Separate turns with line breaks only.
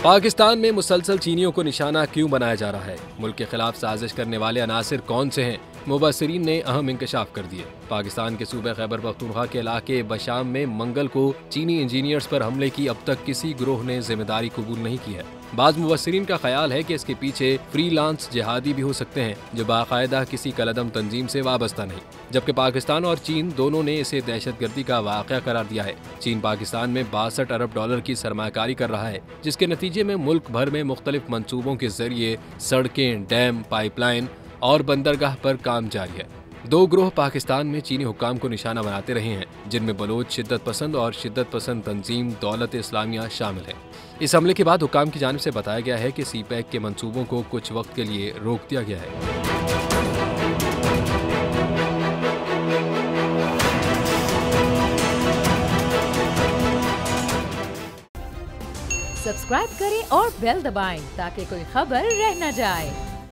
पाकिस्तान में मुसलसल चीनियों को निशाना क्यों बनाया जा रहा है? मुल्क के खिलाफ साजिश करने वाले अनासिर कौन से हैं? मुबसरीन ने अहम इंकशाफ कर दिए। पाकिस्तान के सूबे खैबर पख्तूनख्वा के इलाके बशाम में मंगल को चीनी इंजीनियर्स पर हमले की अब तक किसी गिरोह ने जिम्मेदारी कबूल नहीं की है। बाज़ मुबसरीन का ख्याल है कि इसके पीछे फ्रीलांस जिहादी भी हो सकते हैं जो बाकायदा किसी कलदम तंजीम से वाबस्ता नहीं, जबकि पाकिस्तान और चीन दोनों ने इसे दहशतगर्दी का वाक़या करार दिया है। चीन पाकिस्तान में 62 अरब डॉलर की सरमायाकारी कर रहा है, जिसके नतीजे में मुल्क भर में मुख्तलिफ मंसूबों के जरिए सड़कें, डैम, पाइपलाइन और बंदरगाह पर काम जारी है। दो ग्रोह पाकिस्तान में चीनी हुक्काम को निशाना बनाते रहे हैं, जिनमें बलोच शिद्दत पसंद और शिद्दत पसंद तंजीम दौलत इस्लामिया शामिल है। इस हमले के बाद हुक्काम की जानिब से बताया गया है कि सीपैक के मंसूबों को कुछ वक्त के लिए रोक दिया गया है।
सब्सक्राइब करें और बेल दबाएं ताकि कोई खबर रह न जाए।